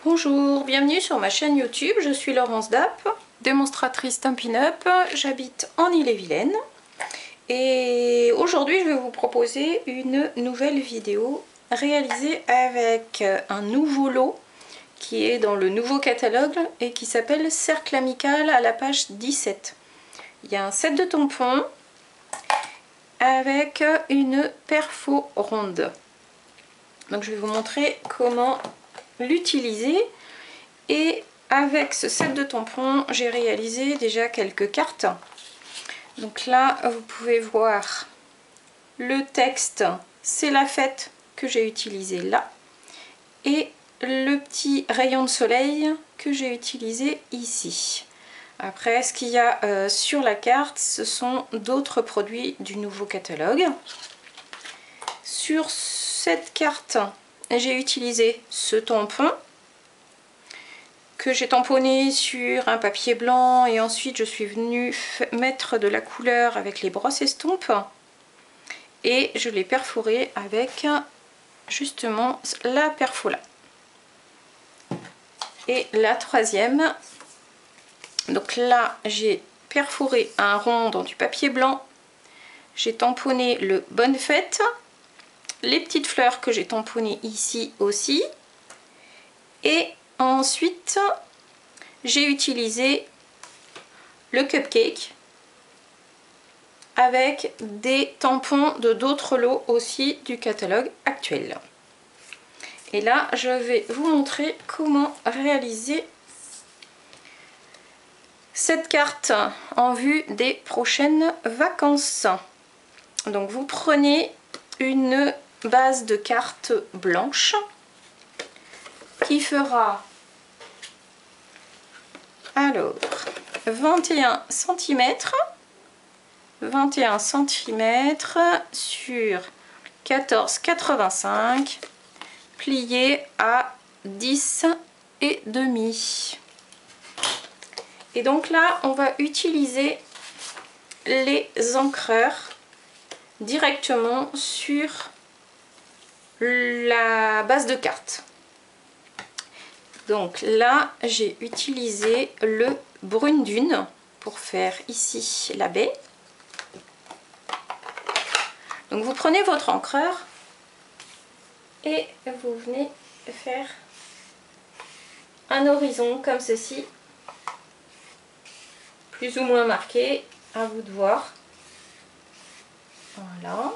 Bonjour, bienvenue sur ma chaîne YouTube, je suis Laurence Dapp, démonstratrice Stampin' Up, j'habite en Ille-et-Vilaine et aujourd'hui je vais vous proposer une nouvelle vidéo réalisée avec un nouveau lot qui est dans le nouveau catalogue et qui s'appelle Cercle Amical à la page 17. Il y a un set de tampons avec une perfo ronde. Donc je vais vous montrer comment l'utiliser, et avec ce set de tampons j'ai réalisé déjà quelques cartes. Donc là vous pouvez voir le texte, c'est la fête que j'ai utilisé là, et le petit rayon de soleil que j'ai utilisé ici. Après ce qu'il y a sur la carte, ce sont d'autres produits du nouveau catalogue. Sur cette carte j'ai utilisé ce tampon que j'ai tamponné sur un papier blanc et ensuite je suis venue mettre de la couleur avec les brosses estompes et je l'ai perforé avec justement la perfo là. Et la troisième, donc là j'ai perforé un rond dans du papier blanc, j'ai tamponné le Bonne Fête, les petites fleurs que j'ai tamponnées ici aussi, et ensuite j'ai utilisé le cupcake avec des tampons de d'autres lots aussi du catalogue actuel. Et là je vais vous montrer comment réaliser cette carte en vue des prochaines vacances. Donc vous prenez une base de carte blanche qui fera alors 21 cm sur 14,85 plié à 10,5. Et donc là on va utiliser les encreurs directement sur la base de carte. Donc là j'ai utilisé le Brune Dune pour faire ici la baie. Donc vous prenez votre encreur et vous venez faire un horizon comme ceci, plus ou moins marqué, à vous de voir. Voilà.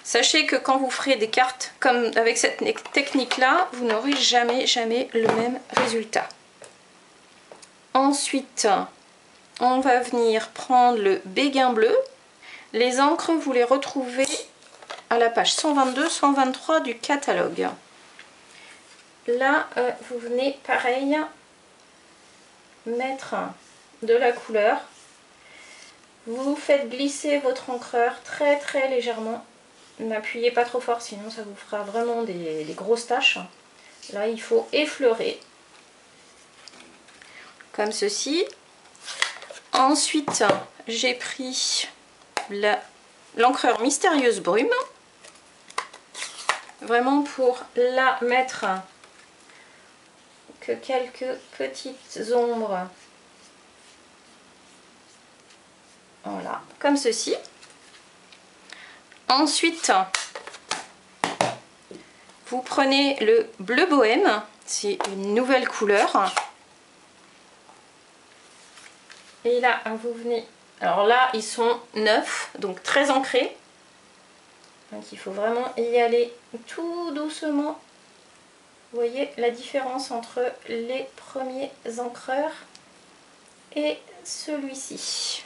Sachez que quand vous ferez des cartes comme avec cette technique là, vous n'aurez jamais le même résultat. Ensuite on va venir prendre le béguin bleu. Les encres vous les retrouvez à la page 122-123 du catalogue. Là vous venez pareil mettre de la couleur. Vous faites glisser votre encreur très légèrement. N'appuyez pas trop fort, sinon ça vous fera vraiment des grosses taches. Là il faut effleurer comme ceci. Ensuite j'ai pris l'encreur Mystérieuse Brume, vraiment pour la mettre que quelques petites ombres, voilà, comme ceci. Ensuite vous prenez le Bleu Bohème, c'est une nouvelle couleur, et là vous venez, alors là ils sont neufs, donc très ancrés, donc il faut vraiment y aller tout doucement. Vous voyez la différence entre les premiers encreurs et celui-ci.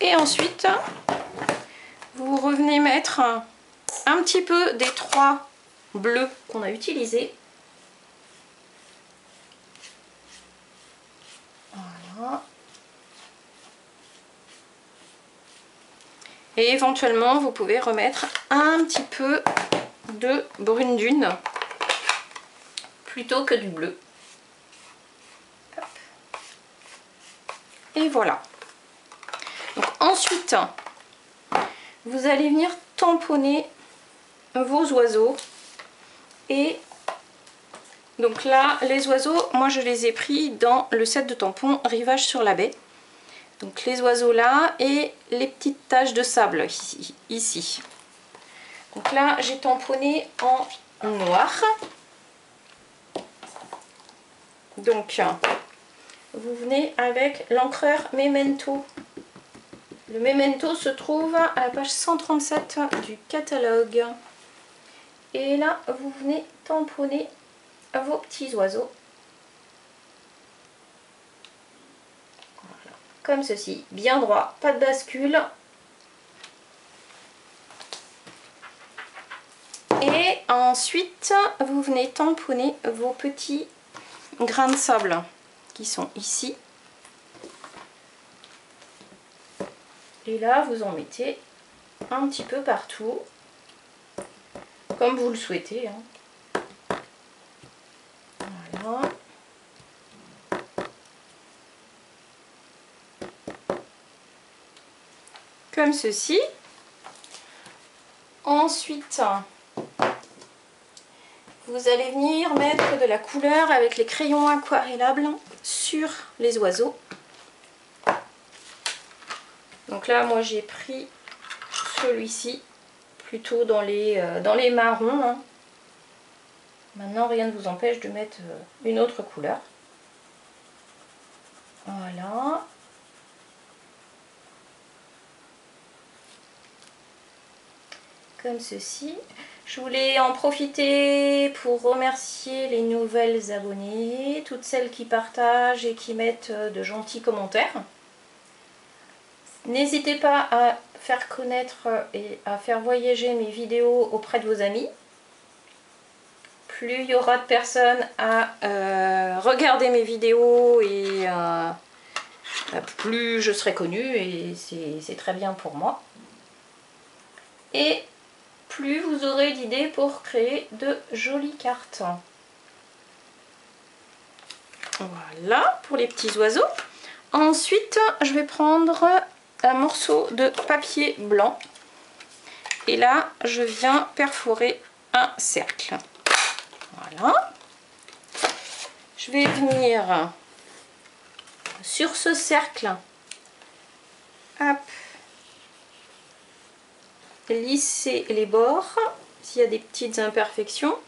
Et ensuite vous revenez mettre un petit peu des trois bleus qu'on a utilisés. Voilà. Et éventuellement vous pouvez remettre un petit peu de Brune Dune plutôt que du bleu. Hop. Et voilà. Donc ensuite vous allez venir tamponner vos oiseaux. Et donc là, les oiseaux, moi je les ai pris dans le set de tampons Rivage sur la baie. Donc les oiseaux là et les petites taches de sable ici. Donc là, j'ai tamponné en noir. Donc, vous venez avec l'encreur Memento. Le Memento se trouve à la page 137 du catalogue. Et là, vous venez tamponner vos petits oiseaux. Voilà. Comme ceci, bien droit, pas de bascule. Et ensuite, vous venez tamponner vos petits grains de sable qui sont ici. Et là, vous en mettez un petit peu partout, comme vous le souhaitez. Voilà. Comme ceci. Ensuite, vous allez venir mettre de la couleur avec les crayons aquarellables sur les oiseaux. Donc là, moi j'ai pris celui-ci, plutôt dans les marrons. Maintenant, rien ne vous empêche de mettre une autre couleur. Voilà. Comme ceci. Je voulais en profiter pour remercier les nouvelles abonnées, toutes celles qui partagent et qui mettent de gentils commentaires. N'hésitez pas à faire connaître et à faire voyager mes vidéos auprès de vos amis. Plus il y aura de personnes à regarder mes vidéos et plus je serai connue et c'est très bien pour moi. Et plus vous aurez d'idées pour créer de jolies cartes. Voilà pour les petits oiseaux. Ensuite, je vais prendre un morceau de papier blanc. Et là, je viens perforer un cercle. Voilà. Je vais venir sur ce cercle, hop, lisser les bords s'il y a des petites imperfections.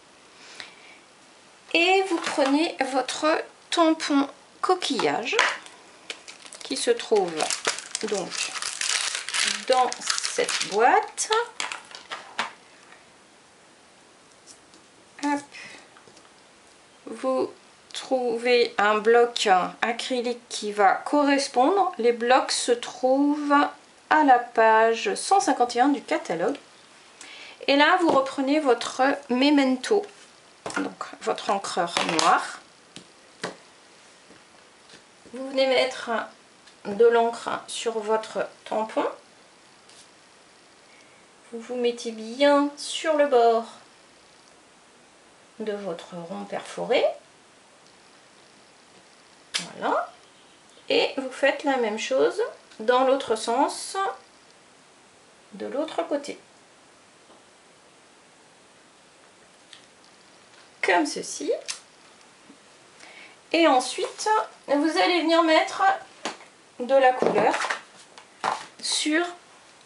Et vous prenez votre tampon coquillage qui se trouve donc dans cette boîte. Hop. Vous trouvez un bloc acrylique qui va correspondre. Les blocs se trouvent à la page 151 du catalogue. Et là, vous reprenez votre Memento, donc votre encreur noire. Vous venez mettre de l'encre sur votre tampon. Vous vous mettez bien sur le bord de votre rond perforé. Voilà. Et vous faites la même chose dans l'autre sens, de l'autre côté. Comme ceci. Et ensuite, vous allez venir mettre de la couleur sur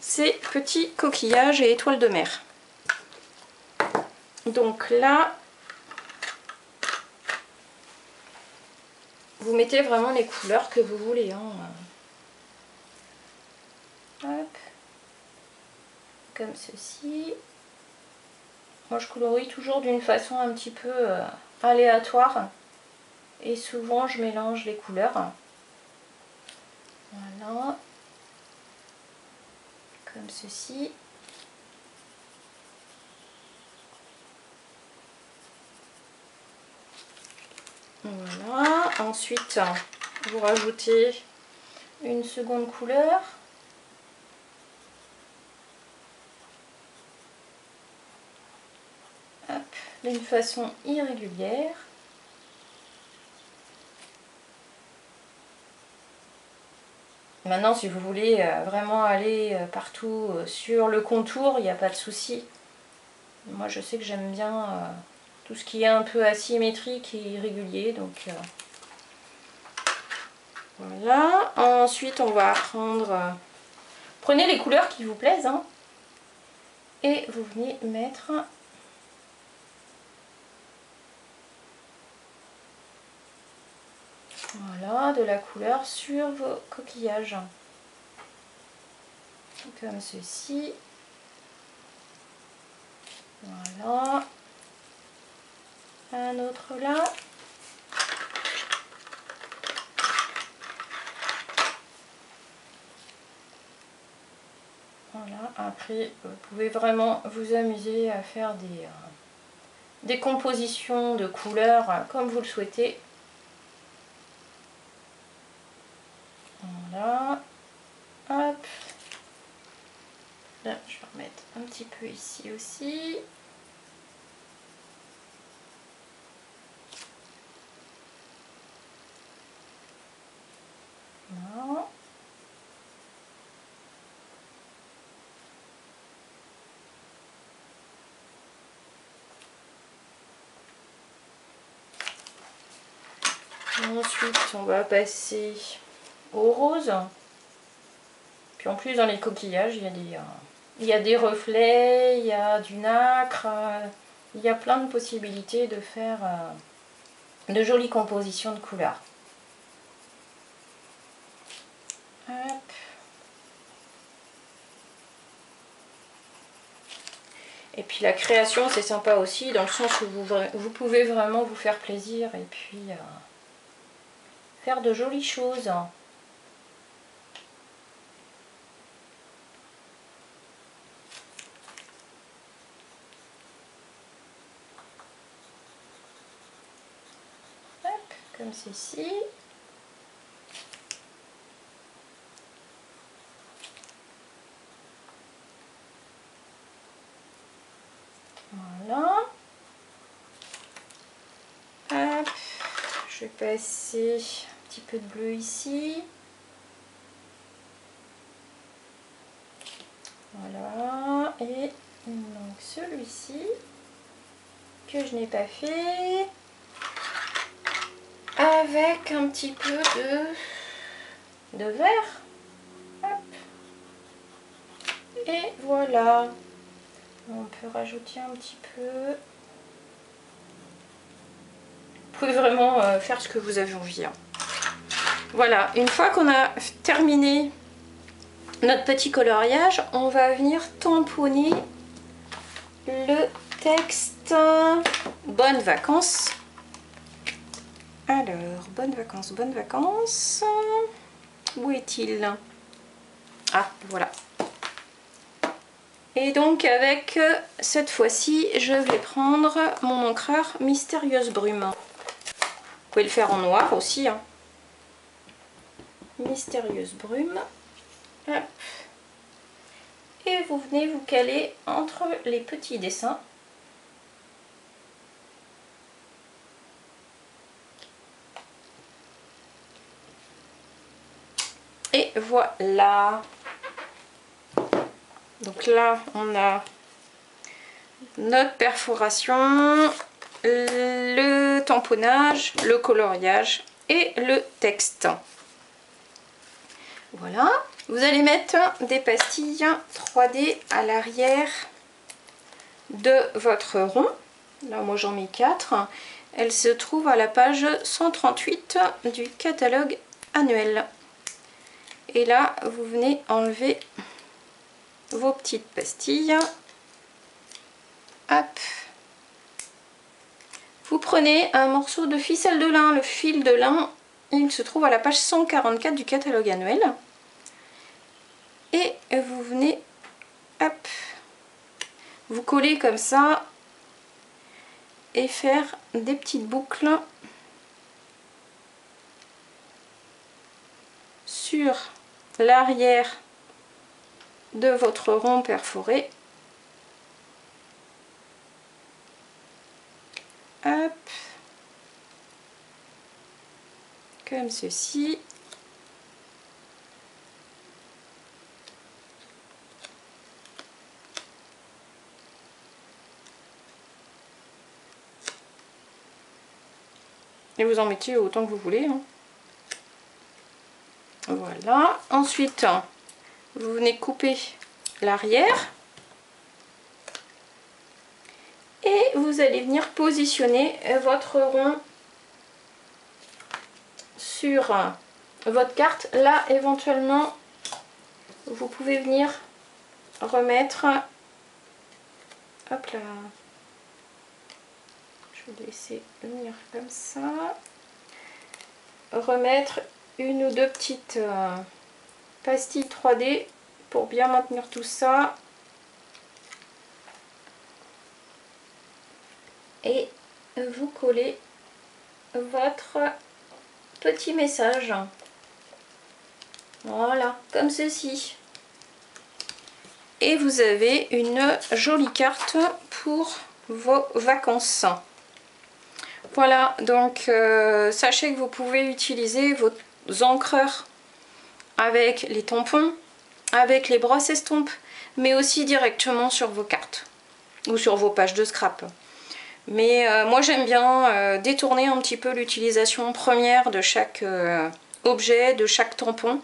ces petits coquillages et étoiles de mer. Donc là, vous mettez vraiment les couleurs que vous voulez. Hop. Comme ceci. Moi, je colorie toujours d'une façon un petit peu aléatoire. Et souvent, je mélange les couleurs. Voilà. Comme ceci. Voilà. Ensuite, vous rajoutez une seconde couleur. D'une façon irrégulière. Maintenant, si vous voulez vraiment aller partout sur le contour, il n'y a pas de souci. Moi, je sais que j'aime bien tout ce qui est un peu asymétrique et irrégulier. Donc voilà. Ensuite, on va prendre... prenez les couleurs qui vous plaisent. Hein, et vous venez mettre... voilà, de la couleur sur vos coquillages. Comme ceci. Voilà. Un autre là. Voilà. Après, vous pouvez vraiment vous amuser à faire des compositions de couleurs comme vous le souhaitez. Voilà. Hop. Là, je vais remettre un petit peu ici aussi. Voilà. Ensuite, on va passer au rose. Puis en plus, dans les coquillages, il y a des reflets, il y a du nacre, il y a plein de possibilités de faire de jolies compositions de couleurs. Hop. Et puis la création, c'est sympa aussi, dans le sens où vous pouvez vraiment vous faire plaisir et puis faire de jolies choses. Hop, comme ceci. Voilà. Hop. Je vais passer un petit peu de bleu ici. Voilà. Et il me manque celui-ci que je n'ai pas fait. Avec un petit peu de vert. Hop. Et voilà. On peut rajouter un petit peu. Vous pouvez vraiment faire ce que vous avez envie. Hein. Voilà, une fois qu'on a terminé notre petit coloriage, on va venir tamponner le texte Bonnes vacances. Alors, bonnes vacances, bonnes vacances. Où est-il? Ah, voilà. Et donc avec cette fois-ci, je vais prendre mon encreur Mystérieuse Brume. Vous pouvez le faire en noir aussi. Hein. Mystérieuse Brume. Hop. Et vous venez vous caler entre les petits dessins. Et voilà. Donc là, on a notre perforation, le tamponnage, le coloriage et le texte. Voilà. Vous allez mettre des pastilles 3D à l'arrière de votre rond. Là, moi, j'en mets 4. Elle se trouve à la page 138 du catalogue annuel. Et là, vous venez enlever vos petites pastilles. Hop. Vous prenez un morceau de ficelle de lin. Le fil de lin, il se trouve à la page 144 du catalogue annuel. Et vous venez, hop, vous coller comme ça et faire des petites boucles sur l'arrière de votre rond perforé. Hop, comme ceci. Et vous en mettez autant que vous voulez. Hein. Voilà. Ensuite, vous venez couper l'arrière. Et vous allez venir positionner votre rond sur votre carte. Là, éventuellement, vous pouvez venir remettre... Hop là. Je vais laisser venir comme ça. Remettre une ou deux petites pastilles 3D pour bien maintenir tout ça. Et vous collez votre petit message. Voilà, comme ceci. Et vous avez une jolie carte pour vos vacances. Voilà, donc sachez que vous pouvez utiliser vos encreurs avec les tampons, avec les brosses estompes, mais aussi directement sur vos cartes ou sur vos pages de scrap. Mais moi j'aime bien détourner un petit peu l'utilisation première de chaque objet, de chaque tampon.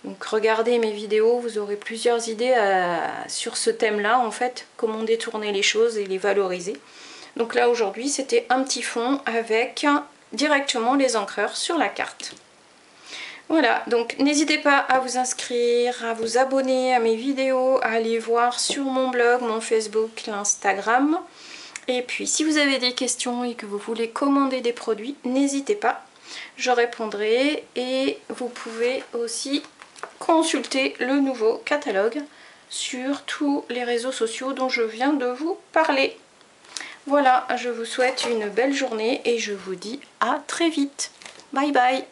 Donc regardez mes vidéos, vous aurez plusieurs idées sur ce thème-là en fait, comment détourner les choses et les valoriser. Donc là aujourd'hui c'était un petit fond avec directement les encreurs sur la carte. Voilà, donc n'hésitez pas à vous inscrire, à vous abonner à mes vidéos, à aller voir sur mon blog, mon Facebook, l'Instagram. Et puis si vous avez des questions et que vous voulez commander des produits, n'hésitez pas, je répondrai. Et vous pouvez aussi consulter le nouveau catalogue sur tous les réseaux sociaux dont je viens de vous parler. Voilà, je vous souhaite une belle journée et je vous dis à très vite. Bye bye.